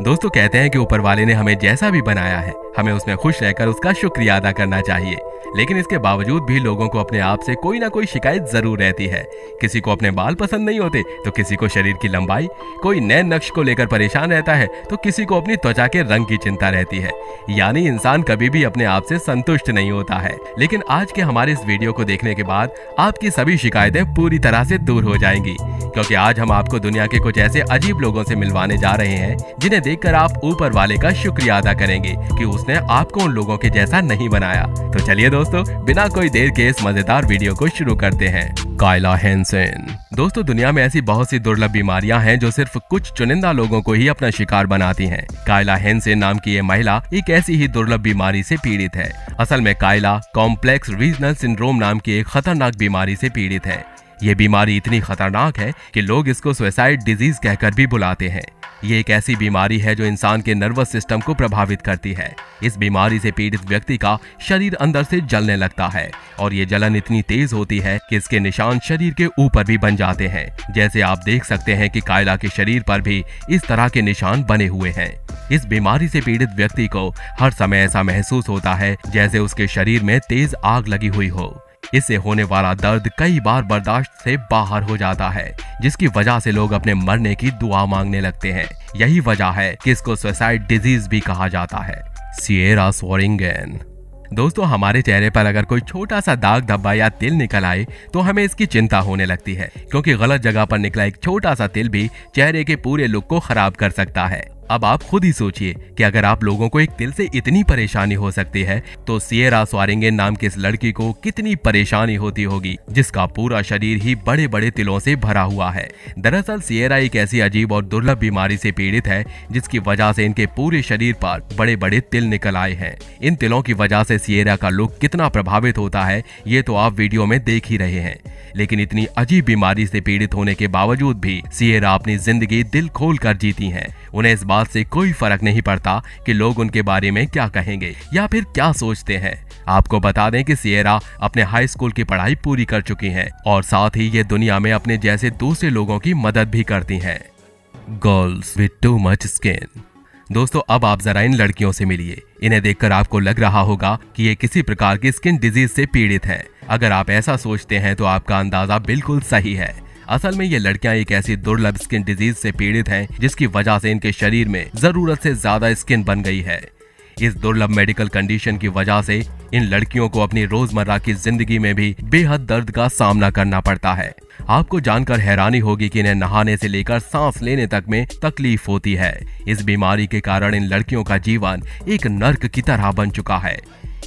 दोस्तों कहते हैं कि ऊपर वाले ने हमें जैसा भी बनाया है, हमें उसमें खुश रहकर उसका शुक्रिया अदा करना चाहिए। लेकिन इसके बावजूद भी लोगों को अपने आप से कोई ना कोई शिकायत जरूर रहती है। किसी को अपने बाल पसंद नहीं होते, तो किसी को शरीर की लंबाई, कोई नए नक्श को लेकर परेशान रहता है, तो किसी को अपनी त्वचा के रंग की चिंता रहती है। यानी इंसान कभी भी अपने आप से संतुष्ट नहीं होता है। लेकिन आज के हमारे इस वीडियो को देखने के बाद आपकी सभी शिकायतें पूरी तरह से दूर हो जाएंगी, क्योंकि आज हम आपको दुनिया के कुछ ऐसे अजीब लोगों से मिलवाने जा रहे हैं जिन्हें देखकर आप ऊपर वाले का शुक्रिया अदा करेंगे कि उसने आपको उन लोगों के जैसा नहीं बनाया। तो चलिए दोस्तों, बिना कोई देर के इस मजेदार वीडियो को शुरू करते हैं। Kayla Hansen. दोस्तों दुनिया में ऐसी बहुत सी दुर्लभ बीमारियां हैं जो सिर्फ कुछ चुनिंदा लोगों को ही अपना शिकार बनाती हैं। कायला हैंसेन नाम की ये महिला एक ऐसी ही दुर्लभ बीमारी से पीड़ित है। असल में कायला कॉम्प्लेक्स रीजनल सिंड्रोम नाम की एक खतरनाक बीमारी से पीड़ित है। ये बीमारी इतनी खतरनाक है कि लोग इसको सुसाइड डिजीज कहकर भी बुलाते हैं। ये एक ऐसी बीमारी है जो इंसान के नर्वस सिस्टम को प्रभावित करती है। इस बीमारी से पीड़ित व्यक्ति का शरीर अंदर से जलने लगता है और ये जलन इतनी तेज होती है कि इसके निशान शरीर के ऊपर भी बन जाते हैं। जैसे आप देख सकते हैं कि कायला के शरीर पर भी इस तरह के निशान बने हुए हैं। इस बीमारी से पीड़ित व्यक्ति को हर समय ऐसा महसूस होता है जैसे उसके शरीर में तेज आग लगी हुई हो। इससे होने वाला दर्द कई बार बर्दाश्त से बाहर हो जाता है, जिसकी वजह से लोग अपने मरने की दुआ मांगने लगते हैं। यही वजह है कि इसको सुसाइड डिजीज भी कहा जाता है। सिएरा स्वॉरिंगेन। दोस्तों हमारे चेहरे पर अगर कोई छोटा सा दाग धब्बा या तिल निकल आए तो हमें इसकी चिंता होने लगती है, क्योंकि गलत जगह पर निकला एक छोटा सा तिल भी चेहरे के पूरे लुक को खराब कर सकता है। अब आप खुद ही सोचिए कि अगर आप लोगों को एक तिल से इतनी परेशानी हो सकती है तो सिएरा स्वॉरिंगेन नाम की इस लड़की को कितनी परेशानी होती होगी, जिसका पूरा शरीर ही बड़े बड़े तिलों से भरा हुआ है। दरअसल सिएरा एक ऐसी अजीब और दुर्लभ बीमारी से पीड़ित है जिसकी वजह से इनके पूरे शरीर पर बड़े बड़े तिल निकल आए हैं। इन तिलों की वजह से सिएरा का लुक कितना प्रभावित होता है ये तो आप वीडियो में देख ही रहे हैं। लेकिन इतनी अजीब बीमारी से पीड़ित होने के बावजूद भी सिएरा अपनी जिंदगी दिल खोल कर जीती हैं। उन्हें इस बात से कोई फर्क नहीं पड़ता कि लोग उनके बारे में क्या कहेंगे या फिर क्या सोचते हैं। आपको बता दें कि सिएरा अपने हाई स्कूल की पढ़ाई पूरी कर चुकी हैं और साथ ही ये दुनिया में अपने जैसे दूसरे लोगों की मदद भी करती हैं। Girls with too much skin. दोस्तों अब आप जरा इन लड़कियों से मिलिए। इन्हें देखकर आपको लग रहा होगा कि ये किसी प्रकार की स्किन डिजीज से पीड़ित हैं। अगर आप ऐसा सोचते हैं तो आपका अंदाजा बिल्कुल सही है। असल में ये लड़कियां एक ऐसी दुर्लभ स्किन डिजीज से पीड़ित हैं जिसकी वजह से इनके शरीर में जरूरत से ज्यादा स्किन बन गई है। इस दुर्लभ मेडिकल कंडीशन की वजह से इन लड़कियों को अपनी रोजमर्रा की जिंदगी में भी बेहद दर्द का सामना करना पड़ता है। आपको जानकर हैरानी होगी कि इन्हें नहाने से लेकर सांस लेने तक में तकलीफ होती है। इस बीमारी के कारण इन लड़कियों का जीवन एक नर्क की तरह बन चुका है।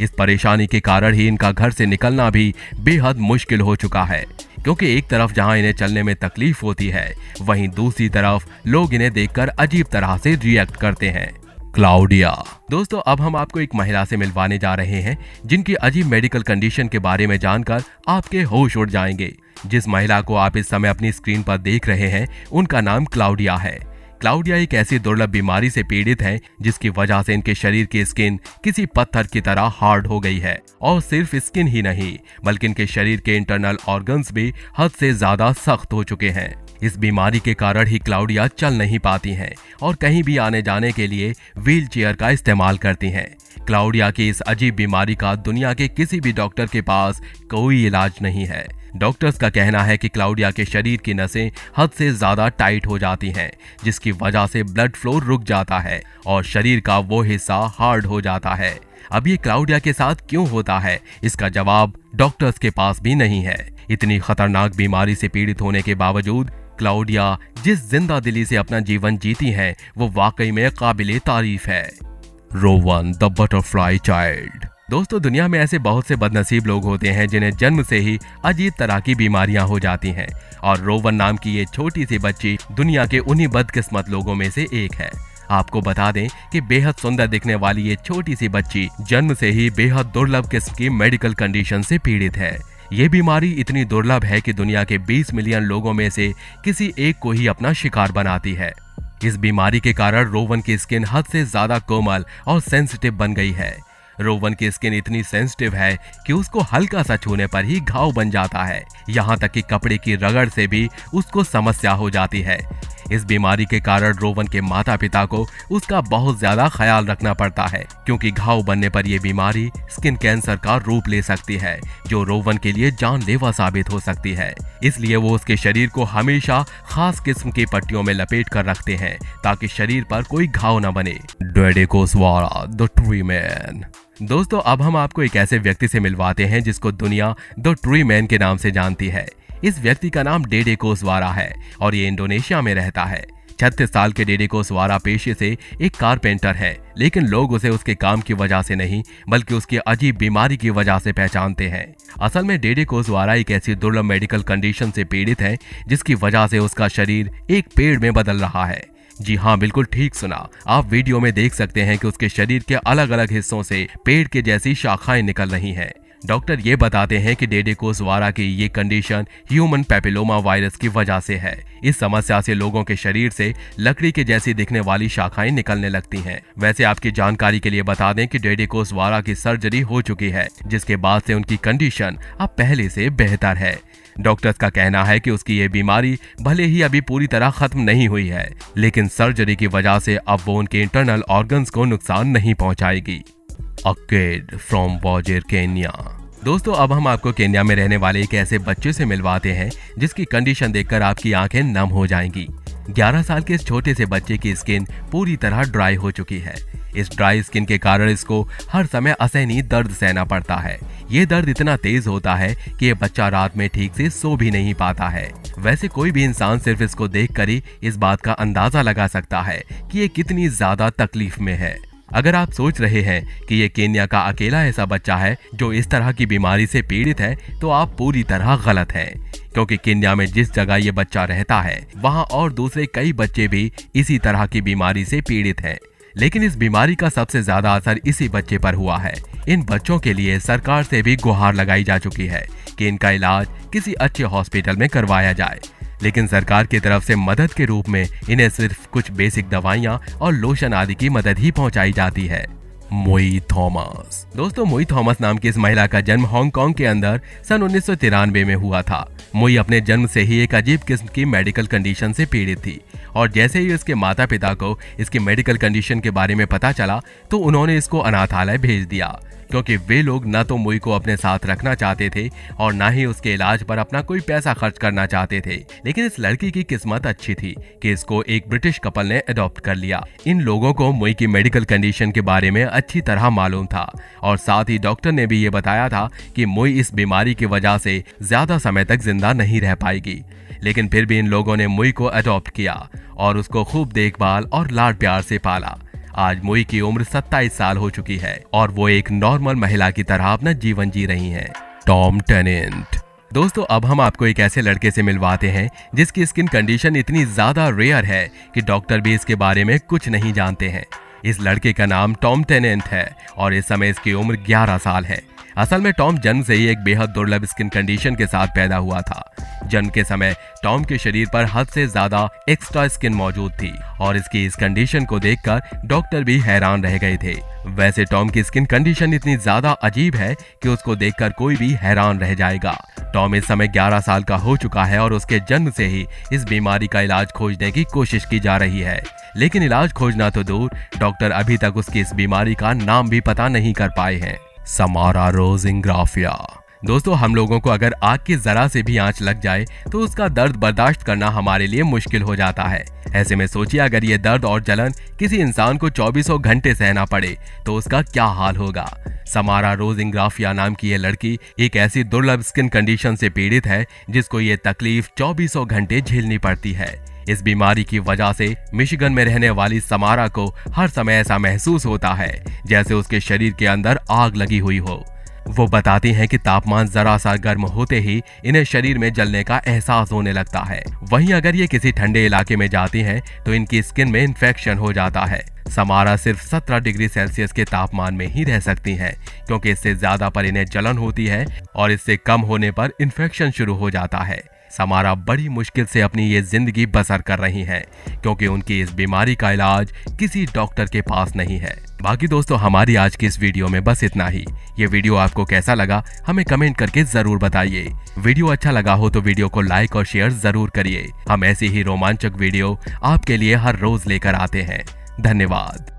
इस परेशानी के कारण ही इनका घर से निकलना भी बेहद मुश्किल हो चुका है, क्योंकि एक तरफ जहां इन्हें चलने में तकलीफ होती है, वहीं दूसरी तरफ लोग इन्हें देखकर अजीब तरह से रिएक्ट करते हैं। क्लाउडिया। दोस्तों अब हम आपको एक महिला से मिलवाने जा रहे हैं जिनकी अजीब मेडिकल कंडीशन के बारे में जानकर आपके होश उड़ जाएंगे। जिस महिला को आप इस समय अपनी स्क्रीन पर देख रहे हैं उनका नाम क्लाउडिया है। क्लाउडिया एक ऐसी दुर्लभ बीमारी से पीड़ित है जिसकी वजह से इनके शरीर की स्किन किसी पत्थर की तरह हार्ड हो गई है। और सिर्फ स्किन ही नहीं बल्कि इनके शरीर के इंटरनल ऑर्गन्स भी हद से ज्यादा सख्त हो चुके हैं। इस बीमारी के कारण ही क्लाउडिया चल नहीं पाती हैं और कहीं भी आने जाने के लिए व्हील चेयर का इस्तेमाल करती हैं। क्लाउडिया की इस अजीब बीमारी का दुनिया के किसी भी डॉक्टर के पास कोई इलाज नहीं है। डॉक्टर्स का कहना है कि क्लाउडिया के शरीर की नसें हद से ज्यादा टाइट हो जाती हैं, जिसकी वजह से ब्लड फ्लो रुक जाता है और शरीर का वो हिस्सा हार्ड हो जाता है। अब ये क्लाउडिया के साथ क्यों होता है, इसका जवाब डॉक्टर्स के पास भी नहीं है। इतनी खतरनाक बीमारी से पीड़ित होने के बावजूद क्लाउडिया जिस जिंदा दिली से अपना जीवन जीती हैं, वो वाकई में काबिले तारीफ है। Rowan the butterfly child. दोस्तों दुनिया में ऐसे बहुत से बदनसीब लोग होते हैं जिन्हें जन्म से ही अजीब तरह की बीमारियां हो जाती हैं, और रोवन नाम की ये छोटी सी बच्ची दुनिया के उन्हीं बदकिस्मत लोगों में से एक है। आपको बता दें कि बेहद सुंदर दिखने वाली ये छोटी सी बच्ची जन्म से ही बेहद दुर्लभ किस्म की मेडिकल कंडीशन से पीड़ित है। ये बीमारी इतनी दुर्लभ है कि दुनिया के 20 मिलियन लोगों में से किसी एक को ही अपना शिकार बनाती है। इस बीमारी के कारण रोवन की स्किन हद से ज्यादा कोमल और सेंसिटिव बन गई है। रोवन की स्किन इतनी सेंसिटिव है कि उसको हल्का सा छूने पर ही घाव बन जाता है, यहाँ तक कि कपड़े की रगड़ से भी उसको समस्या हो जाती है। इस बीमारी के कारण रोवन के माता पिता को उसका बहुत ज्यादा ख्याल रखना पड़ता है, क्योंकि घाव बनने पर यह बीमारी स्किन कैंसर का रूप ले सकती है, जो रोवन के लिए जानलेवा साबित हो सकती है। इसलिए वो उसके शरीर को हमेशा खास किस्म की पट्टियों में लपेट कर रखते हैं ताकि शरीर पर कोई घाव न बने। डेडेकोसवारा द ट्री मैन। दोस्तों, अब हम आपको एक ऐसे व्यक्ति से मिलवाते हैं जिसको दुनिया द ट्री मैन के नाम से जानती है। इस व्यक्ति का नाम डेडेकोसवारा है और ये इंडोनेशिया में रहता है। 36 साल के डेडेकोसवारा पेशे से एक कारपेंटर है, लेकिन लोग उसे उसके काम की वजह से नहीं बल्कि उसकी अजीब बीमारी की वजह से पहचानते हैं। असल में डेडेकोसवारा एक ऐसी दुर्लभ मेडिकल कंडीशन से पीड़ित है जिसकी वजह से उसका शरीर एक पेड़ में बदल रहा है। जी हाँ, बिल्कुल ठीक सुना। आप वीडियो में देख सकते हैं कि उसके शरीर के अलग अलग हिस्सों से पेड़ के जैसी शाखाएं निकल रही हैं। डॉक्टर ये बताते हैं कि डेडेकोसवारा की ये कंडीशन ह्यूमन पैपिलोमा वायरस की वजह से है। इस समस्या से लोगों के शरीर से लकड़ी के जैसी दिखने वाली शाखाएं निकलने लगती हैं। वैसे आपकी जानकारी के लिए बता दें कि डेडेकोसवारा की सर्जरी हो चुकी है, जिसके बाद से उनकी कंडीशन अब पहले से बेहतर है। डॉक्टर्स का कहना है कि उसकी ये बीमारी भले ही अभी पूरी तरह खत्म नहीं हुई है, लेकिन सर्जरी की वजह से अब वो उनके इंटरनल ऑर्गन्स को नुकसान नहीं पहुंचाएगी। A kid from Wajir, Kenya. दोस्तों, अब हम आपको केन्या में रहने वाले एक ऐसे बच्चे से मिलवाते हैं जिसकी कंडीशन देखकर आपकी आंखें नम हो जाएंगी। 11 साल के इस छोटे से बच्चे की स्किन पूरी तरह ड्राई हो चुकी है। इस ड्राई स्किन के कारण इसको हर समय असहनीय दर्द सहना पड़ता है। ये दर्द इतना तेज होता है कि ये बच्चा रात में ठीक से सो भी नहीं पाता है। वैसे कोई भी इंसान सिर्फ इसको देखकर ही इस बात का अंदाजा लगा सकता है कि ये कितनी ज्यादा तकलीफ में है। अगर आप सोच रहे हैं कि ये केन्या का अकेला ऐसा बच्चा है जो इस तरह की बीमारी से पीड़ित है, तो आप पूरी तरह गलत हैं, क्योंकि केन्या में जिस जगह ये बच्चा रहता है वहाँ और दूसरे कई बच्चे भी इसी तरह की बीमारी से पीड़ित हैं। लेकिन इस बीमारी का सबसे ज्यादा असर इसी बच्चे पर हुआ है। इन बच्चों के लिए सरकार से भी गुहार लगाई जा चुकी है कि इनका इलाज किसी अच्छे हॉस्पिटल में करवाया जाए, लेकिन सरकार की तरफ से मदद के रूप में इन्हें सिर्फ कुछ बेसिक दवाइयां और लोशन आदि की मदद ही पहुंचाई जाती है। मोई थॉमस। दोस्तों, मोई थॉमस नाम की इस महिला का जन्म हांगकांग के अंदर सन 1993 में हुआ था। मोई अपने जन्म से ही एक अजीब किस्म की मेडिकल कंडीशन से पीड़ित थी और जैसे ही इसके माता पिता को इसकी मेडिकल कंडीशन के बारे में पता चला तो उन्होंने इसको अनाथालय भेज दिया, क्योंकि वे लोग न तो मोई को अपने साथ रखना चाहते थे और न ही उसके इलाज पर अपना कोई पैसा खर्च करना चाहते थे। लेकिन इस लड़की की किस्मत अच्छी थी कि इसको एक ब्रिटिश कपल ने अडॉप्ट कर लिया। इन लोगों को मोई की मेडिकल कंडीशन के बारे में अच्छी तरह मालूम था और साथ ही डॉक्टर ने भी ये बताया था कि मोई इस बीमारी की वजह से ज्यादा समय तक जिंदा नहीं रह पाएगी। लेकिन फिर भी इन लोगों ने मोई को अडॉप्ट किया और उसको खूब देखभाल और लाड प्यार से पाला। आज मोई की उम्र 27 साल हो चुकी है और वो एक नॉर्मल महिला की तरह अपना जीवन जी रही हैं। Tom Tenant. दोस्तों, अब हम आपको एक ऐसे लड़के से मिलवाते हैं जिसकी स्किन कंडीशन इतनी ज्यादा रेयर है कि डॉक्टर भी इसके बारे में कुछ नहीं जानते हैं। इस लड़के का नाम टॉम टेनेंट है और इस समय इसकी उम्र 11 साल है। असल में टॉम जन्म से ही एक बेहद दुर्लभ स्किन कंडीशन के साथ पैदा हुआ था। जन्म के समय टॉम के शरीर पर हद से ज्यादा एक्स्ट्रा स्किन मौजूद थी और इसकी इस कंडीशन को देखकर डॉक्टर भी हैरान रह गए थे। वैसे टॉम की स्किन कंडीशन इतनी ज्यादा अजीब है कि उसको देखकर कोई भी हैरान रह जाएगा। टॉम इस समय 11 साल का हो चुका है और उसके जन्म से ही इस बीमारी का इलाज खोजने की कोशिश की जा रही है, लेकिन इलाज खोजना तो दूर, डॉक्टर अभी तक उसकी इस बीमारी का नाम भी पता नहीं कर पाए हैं। समारा रोज इंग्राफिया। दोस्तों, हम लोगों को अगर आग की जरा से भी आंच लग जाए तो उसका दर्द बर्दाश्त करना हमारे लिए मुश्किल हो जाता है। ऐसे में सोचिए अगर ये दर्द और जलन किसी इंसान को 24 घंटे सहना पड़े तो उसका क्या हाल होगा। समारा रोज इंग्राफिया नाम की ये लड़की एक ऐसी दुर्लभ स्किन कंडीशन से पीड़ित है जिसको ये तकलीफ 24 घंटे झेलनी पड़ती है। इस बीमारी की वजह से मिशिगन में रहने वाली समारा को हर समय ऐसा महसूस होता है जैसे उसके शरीर के अंदर आग लगी हुई हो। वो बताती हैं कि तापमान जरा सा गर्म होते ही इन्हें शरीर में जलने का एहसास होने लगता है। वहीं अगर ये किसी ठंडे इलाके में जाती हैं तो इनकी स्किन में इन्फेक्शन हो जाता है। समारा सिर्फ 17 डिग्री सेल्सियस के तापमान में ही रह सकती हैं, क्योंकि इससे ज्यादा पर इन्हें जलन होती है और इससे कम होने पर इन्फेक्शन शुरू हो जाता है। समारा बड़ी मुश्किल से अपनी ये जिंदगी बसर कर रही हैं, क्योंकि उनकी इस बीमारी का इलाज किसी डॉक्टर के पास नहीं है। बाकी दोस्तों, हमारी आज की इस वीडियो में बस इतना ही। ये वीडियो आपको कैसा लगा हमें कमेंट करके जरूर बताइए। वीडियो अच्छा लगा हो तो वीडियो को लाइक और शेयर जरूर करिए। हम ऐसी ही रोमांचक वीडियो आपके लिए हर रोज लेकर आते हैं। धन्यवाद।